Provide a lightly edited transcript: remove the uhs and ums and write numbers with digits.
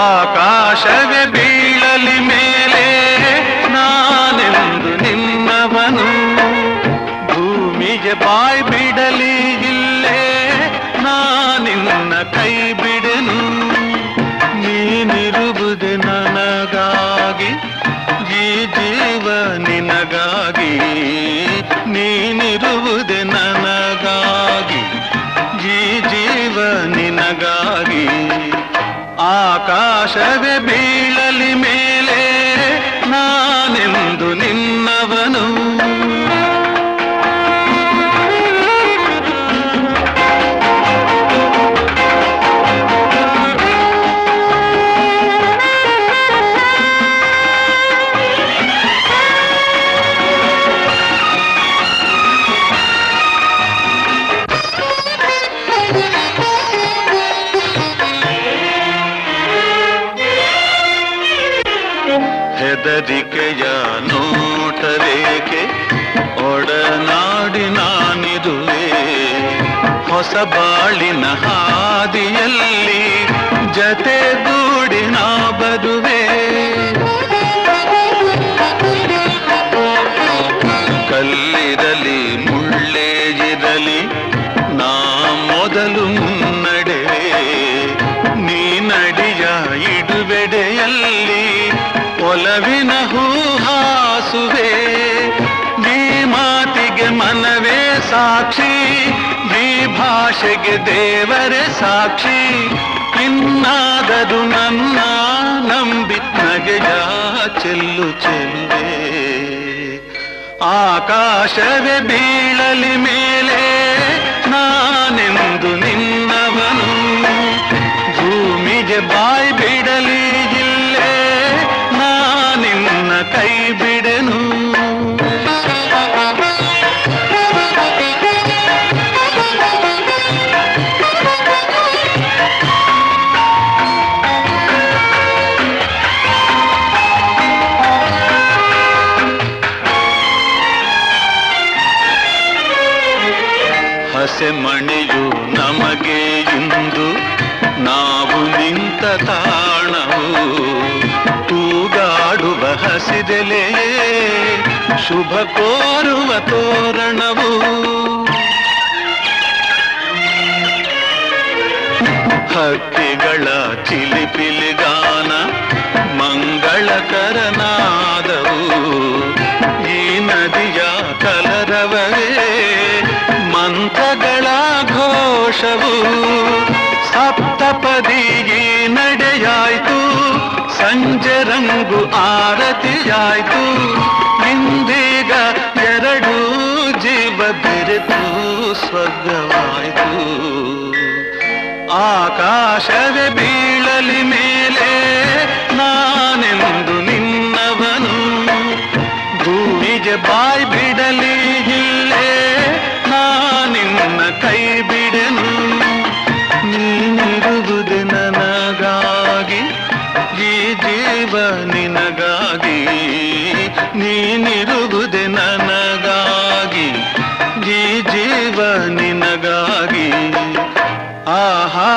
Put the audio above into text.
ಆಕಾಶವೇ ಬೀಳಲಿ ಮೇಲೆ ನಾನೆಂದು ನಿನ್ನವನು, ಭೂಮಿಗೆ ಬಾಯ್ ಬಿಡಲಿ ಇಲ್ಲೇ ನಾನಿನ್ನ ಕೈ ಬಿಡೆನು. ನೀನಿರುವುದೇ ನನಗಾಗಿ, ಈ ಜೀವ ನಿನಗಾಗಿ. ನೀನಿರುವುದೇ ನನಗಾಗಿ, ಈ ಜೀವ ನಿನಗಾಗಿ. ಆಕಾಶವೇ ಬೀಳಲಿ ಮೇಲೆ ನಾನೆಂದು ನಿನ್ನವನು. ಹೆದರಿಕೆಯ ನೋಟರೇಕೆ ಒಡನಾಡಿ ನಾನಿರುವೆ, ಹೊಸ ಬಾಳಿನ ಹಾದಿಯಲ್ಲಿ ಜತೆಗೂಡಿ ನಾ ಬರುವೆ. ಕಲ್ಲಿರಲಿ ಮುಳ್ಳೇ ಇರಲಿ ನಾ ಮೊದಲು ಮುನ್ನಡೆವೆ, ನೀ ನಡಿಯ ಇಡುವೆಡೆಯಲ್ಲಿ ಒಲವಿನ ಹೂಹಾಸುವೆ. ಈ ಮಾತಿಗೆ ಮನವೇ ಸಾಕ್ಷಿ, ಈ ಭಾಷೆಗೆ ದೇವರೇ ಸಾಕ್ಷಿ. ಇನ್ನಾದರೂ ನನ್ನ ನಂಬಿ ನಗೆಯ ಚೆಲ್ಲು ಚೆಲ್ಲುವೆ. ಆಕಾಶವೇ ಬೀಳಲಿ ಮೇಲೆ ನಾನೆಂದು ನಿನ್ನವನು, ಭೂಮಿಗೆ ಬಾಯ್ ಬಿಡಲಿ ಇಲ್ಲೇ ನಾನಿನ್ನ ಕೈ ಬಿಡೆನು. ಹಸೆಮಣೆಯು ನಮಗೆ ಇಂದು ನಾವು ನಿಂತ ತಾಣವು, ತೂಗಾಡುವ ಹಸಿದೆಲೆಯೇ ಶುಭ ಕೋರುವ ತೋರಣವು. ಹಕ್ಕಿಗಳ ಚಿಲಿಪಿಲಿಗಾನ ಮಂಗಳಕರನಾದವು, ಈ ನದಿಯ ಕಲರವವೇ ಮಂತ್ರಗಳ ಘೋಷವು. ಸಪ್ತಪದಿ ನಡೆಯಾಯ್ತು, ಸಂಜೆ ರಂಗು ಆರತಿಯಾಯ್ತು. ಇಂದೀಗ ಎರಡು ಜೀವ ಬೆರೆತು ಸ್ವರ್ಗವಾಯ್ತು. ಆಕಾಶವೇ ಬೀಳಲಿ ಮೇಲೆ ನಾನೆಂದು ನಿನ್ನವನು, ಭೂಮಿಗೆ ಬಾಯ್ ಬಿಡಲಿ ಇಲ್ಲೇ ನಾನಿನ್ನ ಕೈ ಬಿಡೆನು. ನೀನಿರುವುದೇ ನನಗಾಗಿ, ಈ ಜೀವ ನಿನಗಾಗಿ. ನೀನಿರುವುದೇ ನನಗಾಗಿ, ಈ ಜೀವ ನಿನಗಾಗಿ. ಆಹಾ